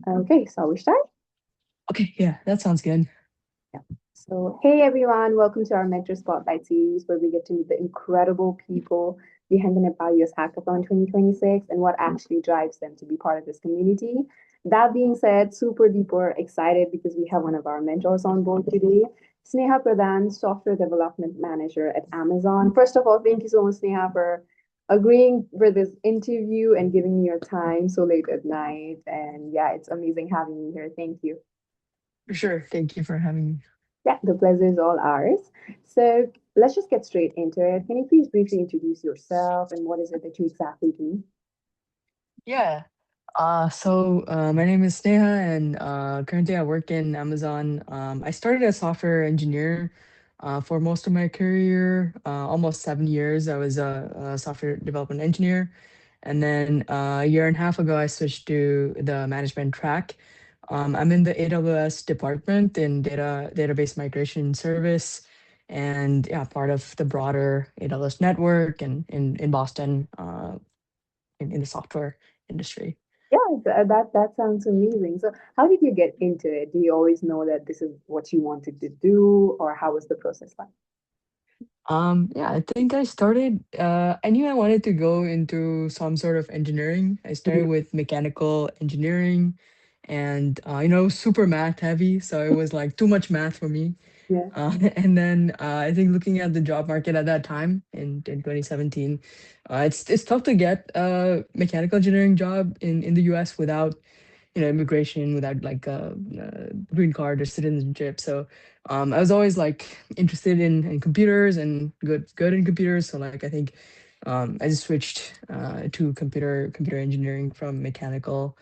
Okay, so we start? Okay, yeah, that sounds good. Yeah. So, hey everyone, welcome to our Mentor Spotlight series where we get to meet the incredible people behind the Nepal US Hackathon 2026 and what actually drives them to be part of this community. That being said, super duper excited because we have one of our mentors on board today, Sneha Pradhan, Software Development Manager at Amazon. First of all, thank you so much, Sneha, for agreeing for this interview and giving me your time so late at night. And yeah, it's amazing having you here. Thank you. For sure. Thank you for having me. Yeah, the pleasure is all ours. So let's just get straight into it. Can you please briefly introduce yourself and what is it that you exactly do? Yeah. My name is Sneha, and currently I work in Amazon. I started as software engineer for most of my career, almost 7 years. I was a software development engineer. And then a year and a half ago, I switched to the management track. I'm in the AWS department in database migration service, and yeah, part of the broader AWS network and in Boston, in the software industry. Yeah, that sounds amazing. So, how did you get into it? Do you always know that this is what you wanted to do, or how was the process like? Yeah, I think I knew I wanted to go into some sort of engineering. I started Mhm. with mechanical engineering and, super math heavy. So it was like too much math for me. Yeah. And then I think looking at the job market at that time in 2017, it's tough to get a mechanical engineering job in the US without immigration, without like a green card or citizenship. So I was always like interested in computers and good in computers. So like I think I just switched to computer engineering from mechanical,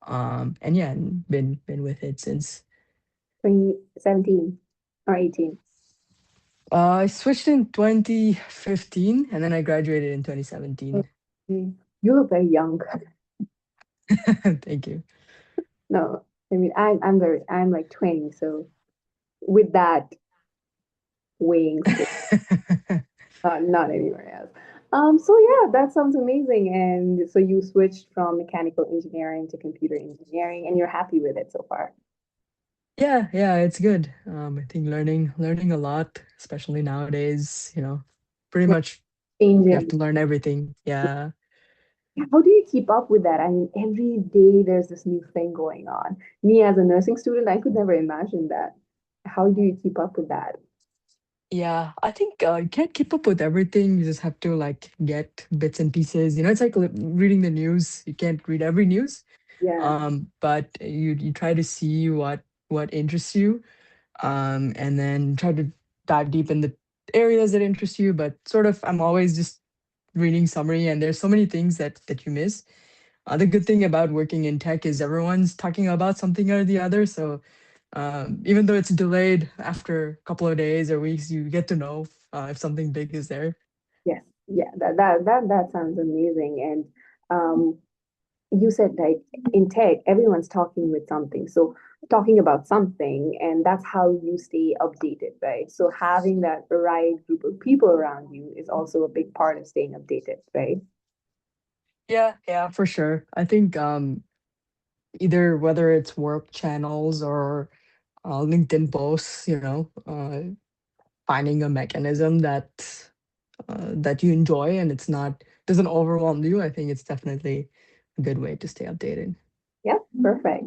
and yeah, and been with it since. 2017 or 18? I switched in 2015, and then I graduated in 2017. Okay. You look very young. Thank you. No, I mean I'm like 20, so with that weighing scale. Not anywhere else. So yeah, that sounds amazing. And so you switched from mechanical engineering to computer engineering, and you're happy with it so far. Yeah, yeah, it's good. I think learning a lot, especially nowadays, pretty Yeah, much you have changing. to learn everything. Yeah. How do you keep up with that? I mean, every day there's this new thing going on. Me as a nursing student, I could never imagine that. How do you keep up with that? Yeah, I think you can't keep up with everything. You just have to like get bits and pieces. It's like reading the news. You can't read every news. Yeah. But you try to see what interests you, and then try to dive deep in the areas that interest you. But sort of, I'm always just reading summary, and there's so many things that you miss. The good thing about working in tech is everyone's talking about something or the other. So even though it's delayed after a couple of days or weeks, you get to know if something big is there. Yes. Yeah. That sounds amazing. And you said like in tech, everyone's talking with something. So talking about something, and that's how you stay updated, right? So having that right group of people around you is also a big part of staying updated, right? Yeah, yeah, for sure. I think either whether it's work channels or LinkedIn posts, finding a mechanism that you enjoy and it's not doesn't overwhelm you. I think it's definitely a good way to stay updated. Yep, perfect.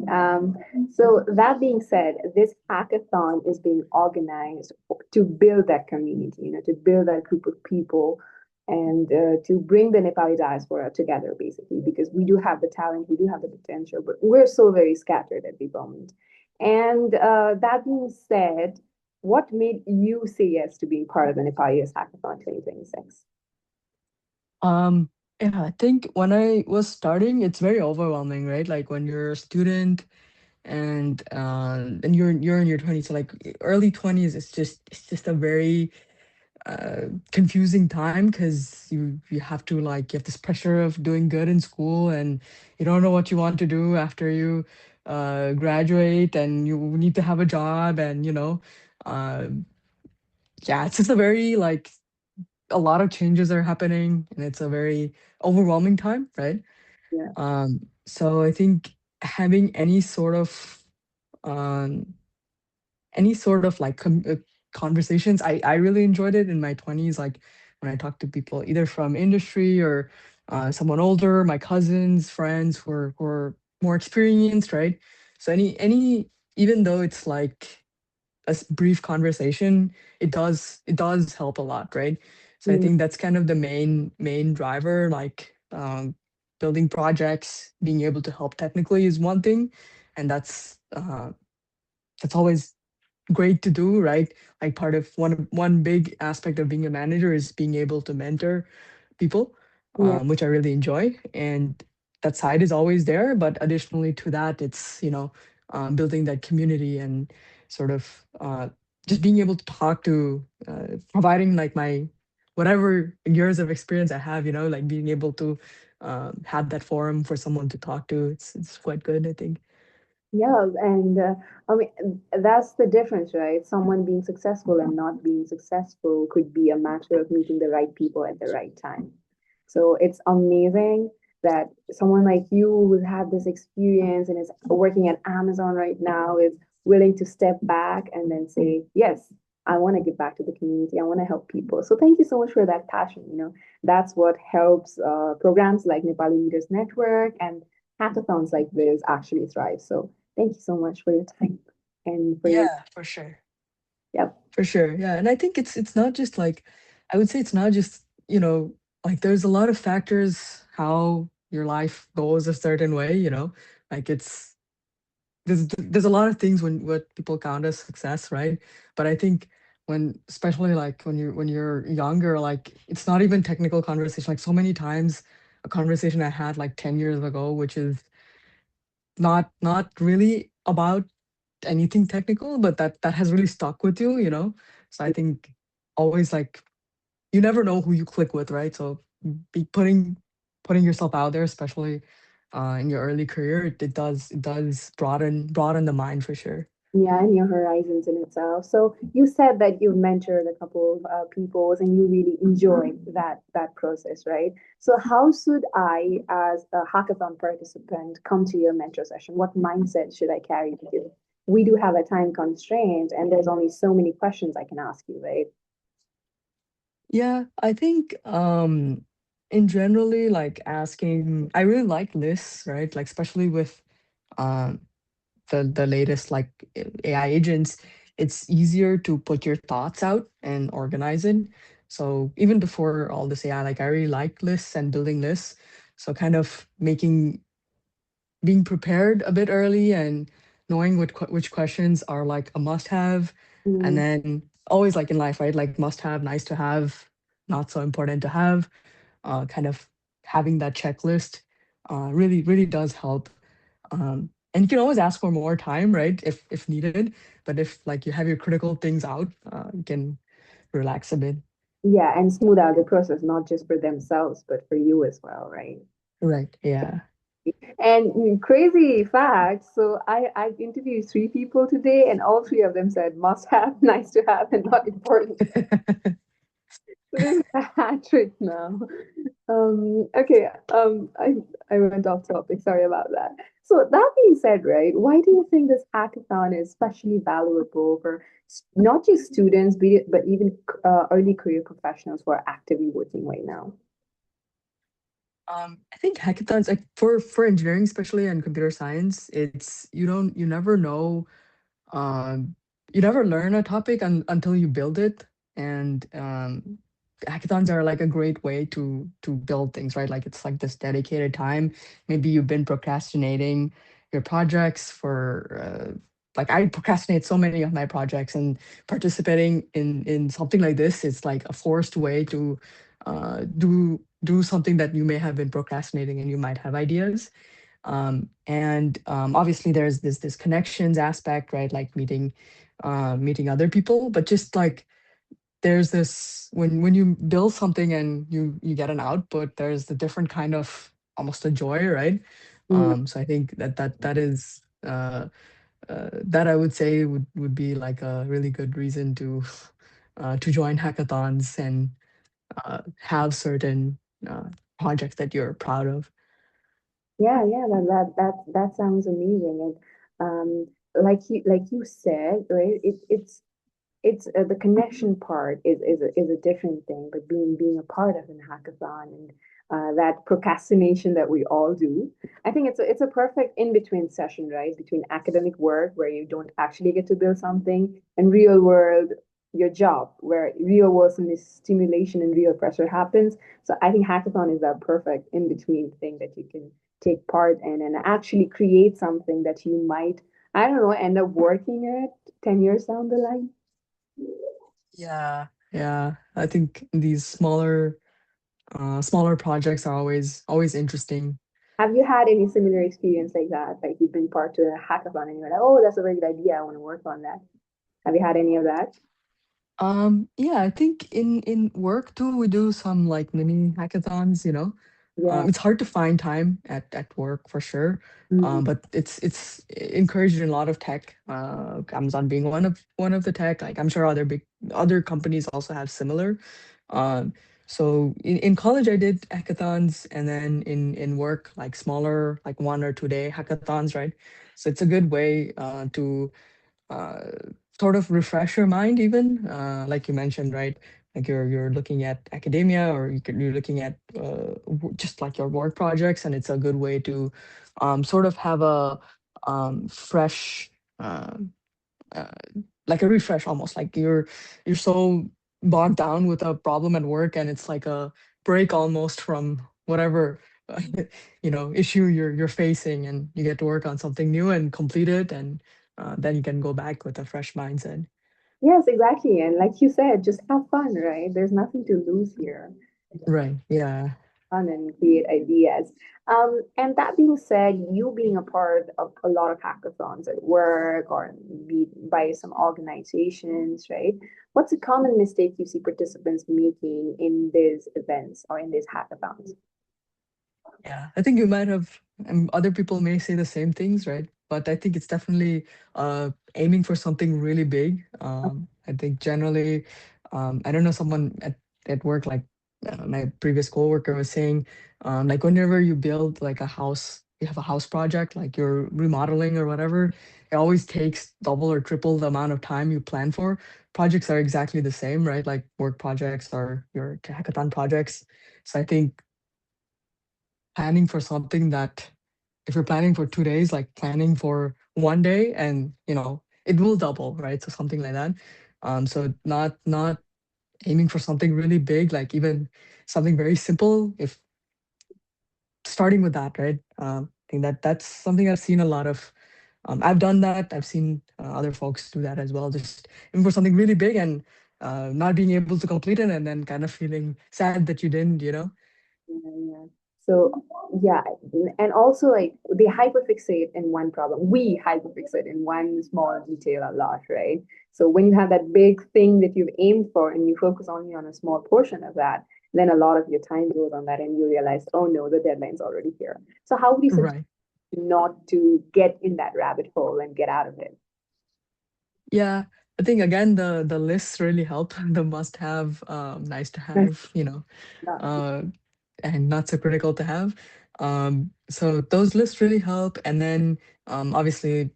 So that being said, this hackathon is being organized to build that community, to build that group of people and to bring the Nepali diaspora together, basically, because we do have the talent, we do have the potential, but we're so very scattered at the moment. And that being said, what made you say yes to being part of the Nepali US Hackathon 2026? Um, yeah, I think when I was starting, it's very overwhelming, right? Like when you're a student and you're in your 20s, so like early 20s, it's just a very confusing time because you have to like you have this pressure of doing good in school and you don't know what you want to do after you graduate and you need to have a job and uh, yeah, it's just a very like a lot of changes are happening and it's a very overwhelming time, right? Yeah. So I think having um, any sort of like conversations. I really enjoyed it in my 20s, like when I talked to people either from industry or someone older, my cousins, friends who are more experienced, right? So any even though it's like brief conversation, it does help a lot, right? So I Mm, think that's kind of the main driver. Like building projects, being able to help technically is one thing, and that's always great to do, right? Like part of one big aspect of being a manager is being able to mentor people, yeah. which I really enjoy, and that side is always there. But additionally to that, it's building that community and sort of just being able to talk to, providing like my whatever years of experience I have, like being able to have that forum for someone to talk to. It's quite good, I think. Yeah, and I mean, that's the difference, right? Someone being successful and not being successful could be a matter of meeting the right people at the right time. So it's amazing that someone like you who's had this experience and is working at Amazon right now is willing to step back and then say, yes, I want to give back to the community. I want to help people. So thank you so much for that passion. That's what helps programs like Nepali Leaders Network and hackathons like this actually thrive. So thank you so much for your time and for your, Yeah, for sure. yep. For sure. Yeah. And I think it's not just like, I would say it's not just, like there's a lot of factors how your life goes a certain way, like there's a lot of things when what people count as success, right? But I think when, especially like when you're younger, like it's not even technical conversation. Like so many times a conversation I had like 10 years ago, which is not really about anything technical, but that has really stuck with you. So I think always like you never know who you click with, right? So be putting yourself out there, especially in your early career, it does broaden the mind for sure. Yeah, and your horizons in itself. So you said that you've mentored a couple of peoples and you really enjoy that process, right? So how should I, as a hackathon participant, come to your mentor session? What mindset should I carry? Because we do have a time constraint, and there's only so many questions I can ask you, right? Yeah, I think in generally like asking, I really like lists, right? Like especially with um the latest like AI agents, it's easier to put your thoughts out and organize it. So even before all this AI, like I really like lists and building lists. So kind of being prepared a bit early and knowing which questions are like a must have, and Mm, then always like in life, right? Like must have, nice to have, not so important to have. Kind of having that checklist really does help. And you can always ask for more time, right? If needed. But if like you have your critical things out, you can relax a bit. yeah, and smooth out the process, not just for themselves, but for you as well, right? Right. Yeah. And crazy fact, so I interviewed three people today, and all three of them said must have, nice to have, and not important. So this is a hat trick now. Okay, I went off topic. Sorry about that. So that being said, right, why do you think this hackathon is especially valuable for not just students, but even early career professionals who are actively working right now? I think hackathons, like for engineering, especially and computer science, it's you never know, um, you never learn a topic until you build it. And hackathons are like a great way to build things, right? Like it's like this dedicated time. Maybe you've been procrastinating your projects for like I procrastinate so many of my projects, and participating in something like this is like a forced way to do something that you may have been procrastinating, and you might have ideas. And obviously there's this connections aspect, right? Like meeting other people. But just like there's this, when you build something and you get an output, there's a different kind of almost a joy, right? Mm, So I think that is that I would say would be like a really good reason to join hackathons and have certain uh, projects that you're proud of. Yeah, yeah, that sounds amazing. And like you said, right? It's the connection part is a different thing, but being a part of an hackathon and that procrastination that we all do, I think it's a perfect in between session, right? Between academic work where you don't actually get to build something and real world your job where real world stimulation and real pressure happens. So I think hackathon is that perfect in between thing that you can take part in and actually create something that you might, I don't know, end up working at 10 years down the line. Yeah. Yeah. I think these smaller projects are always interesting. Have you had any similar experience like that? Like you've been part to a hackathon and you're like, oh, that's a very good idea. I want to work on that. Have you had any of that? Yeah, I think in work too, we do some like mini hackathons, you know. Yeah. It's hard to find time at work for sure. Mm. But it's encouraged in a lot of tech. Amazon being one of the tech, like I'm sure other companies also have similar. Um, so in college I did hackathons, and then in work like smaller like 1 or 2 day hackathons, right? So it's a good way to uh, sort of refresh your mind even like you mentioned, right? Like you're looking at academia, or you're looking at just like your work projects, and it's a good way to sort of have a fresh uh, uh, like a refresh, almost like you're so bogged down with a problem at work, and it's like a break almost from whatever issue you're facing, and you get to work on something new and complete it, and then you can go back with a fresh mindset. Yes, exactly. And like you said, just have fun, right? There's nothing to lose here. Right, yeah. Fun and create ideas. And that being said, you being a part of a lot of hackathons at work or be by some organizations, right? What's a common mistake you see participants making in these events or in these hackathons? Yeah, I think you might have, other people may say the same things, right? But I think it's definitely aiming for something really big. I think generally, I don't know, someone at work, like my previous coworker was saying, like whenever you build like a house, you have a house project, like you're remodeling or whatever, it always takes double or triple the amount of time you plan for. Projects are exactly the same, right? Like work projects or your hackathon projects. So I think planning for something that, if you're planning for 2 days, like planning for 1 day, and it will double, right? So something like that. So not aiming for something really big, like even something very simple, if starting with that, right? I think that's something I've seen a lot of. I've done that. I've seen other folks do that as well, just aiming for something really big, and not being able to complete it, and then kind of feeling sad that you didn't. Yeah, yeah. So yeah, and also like they hyperfixate in one problem. We hyperfixate in one small detail a lot, right? So when you have that big thing that you've aimed for and you focus only on a small portion of that, then a lot of your time goes on that and you realize, oh no, the deadline's already here. So how would you suggest Right. not to get in that rabbit hole and get out of it? Yeah, I think again the lists really help. The must have, nice to have, Not- uh, and not so critical to have. So those lists really help. And then obviously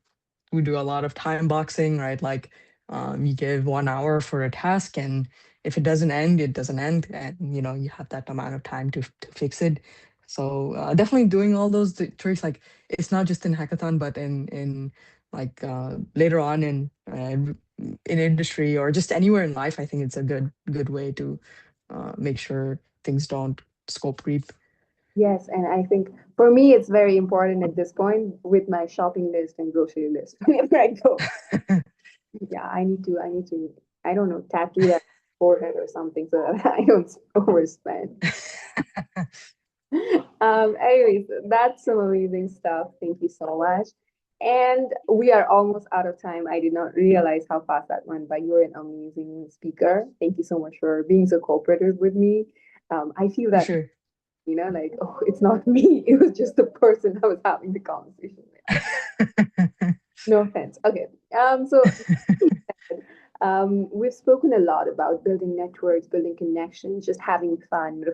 we do a lot of time boxing, right? Like you give 1 hour for a task, and if it doesn't end, it doesn't end, and you have that amount of time to fix it. So definitely doing all those tricks, like it's not just in hackathon, but in like later on in industry, or just anywhere in life. I think it's a good way to make sure things don't scope creep. Yes, and I think for me it's very important at this point with my shopping list and grocery list whenever I go. Yeah, I need to, I don't know, tattoo that forehead or something so that I don't overspend. Anyways, that's some amazing stuff. Thank you so much. And we are almost out of time. I did not realize how fast that went, but you're an amazing speaker. Thank you so much for being so cooperative with me. I feel For that, sure. like, oh, it's not me. It was just the person I was having the conversation with. No offense. Okay. So we've spoken a lot about building networks, building connections, just having fun,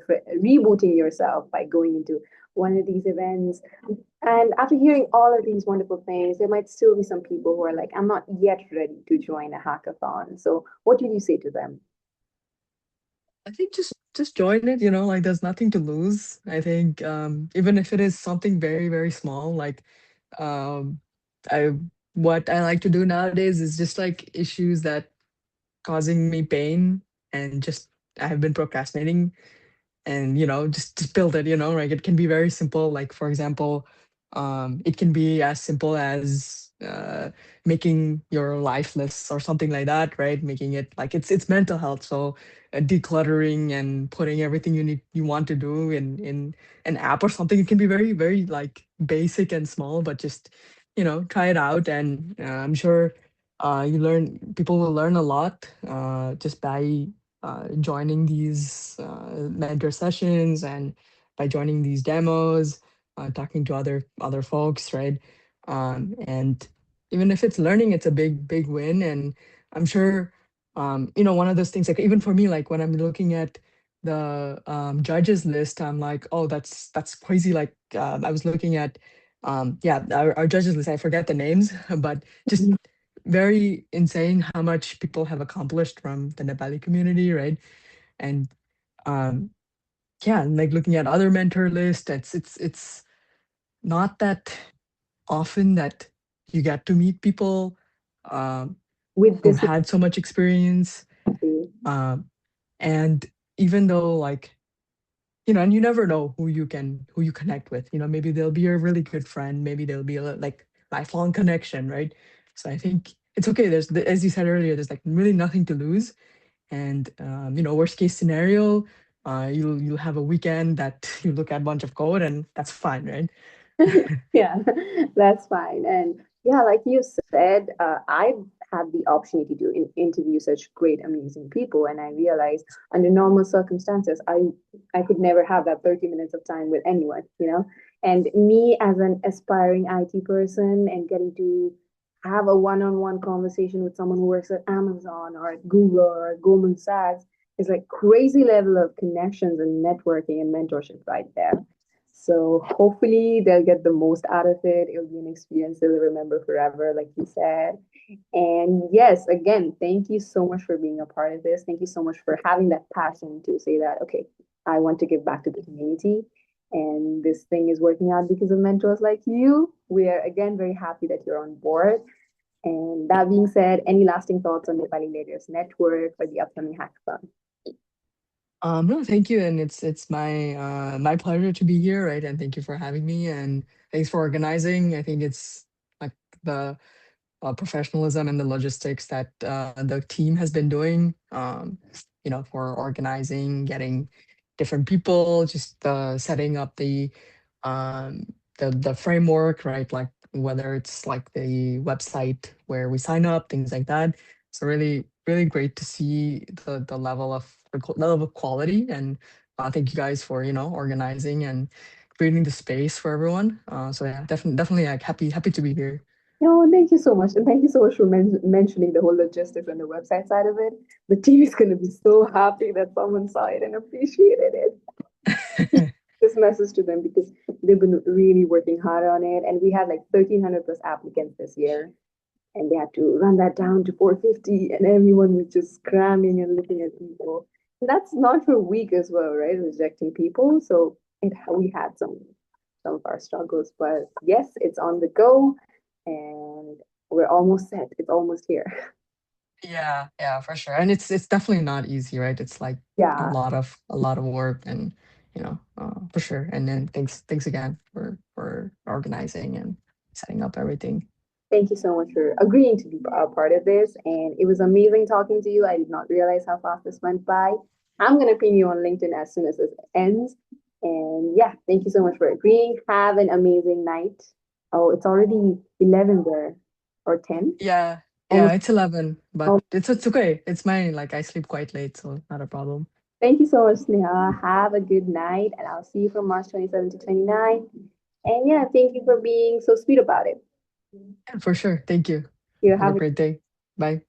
rebooting yourself by going into one of these events. And after hearing all of these wonderful things, there might still be some people who are like, I'm not yet ready to join a hackathon. So, what did you say to them? I think just join it, like there's nothing to lose. I think even if it is something very, very small, like um I what I like to do nowadays is just like issues that causing me pain, and just I have been procrastinating, and just build it, like it can be very simple, like for example, it can be as simple as making your life lists or something like that, right? Making it like it's mental health, so decluttering and putting everything you want to do in an app or something. It can be very, very like basic and small, but just try it out, and I'm sure people will learn a lot just by joining these mentor sessions, and by joining these demos, talking to other folks, right? And even if it's learning, it's a big, big win. And I'm sure, one of those things, like even for me, like when I'm looking at the judges list, I'm like, oh, that's crazy. Like I was looking at, yeah, our judges list. I forget the names, but just very insane how much people have accomplished from the Nepali community, right? And um, yeah, and like looking at other mentor lists, it's not that often that you get to meet people um, With who've this, had so much experience. Um, and even though like and you never know who you connect with. Maybe they'll be a really good friend. Maybe they'll be a like lifelong connection, right? So I think it's okay. As you said earlier, there's like really nothing to lose. And worst case scenario, you'll have a weekend that you look at a bunch of code, and that's fine, right? yeah, that's fine. And yeah, like you said, I've had the opportunity to interview such great, amazing people, and I realized under normal circumstances, I could never have that 30 minutes of time with anyone, you know. And me as an aspiring IT person and getting to have a one-on-one conversation with someone who works at Amazon or at Google or at Goldman Sachs is like crazy level of connections and networking and mentorship right there. So hopefully they'll get the most out of it. It'll be an experience they'll remember forever, like you said. And yes, again, thank you so much for being a part of this. Thank you so much for having that passion to say that, okay, I want to give back to the community. And this thing is working out because of mentors like you. We are again very happy that you're on board. And that being said, any lasting thoughts on Nepali Leaders Network or the upcoming hackathon? No, thank you, and it's my pleasure to be here, right? And thank you for having me, and thanks for organizing. I think it's like the professionalism and the logistics that the team has been doing, for organizing, getting different people, just setting up the framework, right? Like whether it's like the website where we sign up, things like that. So really, really great to see the level of quality, and thank you guys for organizing and creating the space for everyone. So yeah, definitely like happy to be here. No, thank you so much. And thank you so much for mentioning the whole logistics and the website side of it. The team is going to be so happy that someone saw it and appreciated it. This message to them because they've been really working hard on it. And we had like 1,300 plus applicants this year. And they had to run that down to 450. And everyone was just cramming and looking at people. And that's not for weak as well, right? Rejecting people. So we had some of our struggles. But yes, it's on the go and we're almost set. It's almost here. Yeah, yeah, for sure. And it's definitely not easy, right? It's like Yeah. a lot of work, and for sure. And then thanks again for organizing and setting up everything. Thank you so much for agreeing to be a part of this. And it was amazing talking to you. I did not realize how fast this went by. I'm going to ping you on LinkedIn as soon as this ends. And yeah, thank you so much for agreeing. Have an amazing night. Oh, it's already 11 there or 10. Yeah, yeah, Almost. it's 11, but Oh, it's okay. It's mine. Like I sleep quite late, so not a problem. thank you so much, Sneha. Have a good night. And I'll see you from March 27 to 29. And yeah, thank you for being so sweet about it. Yeah, for sure. Thank you. You Have a have great day. Bye.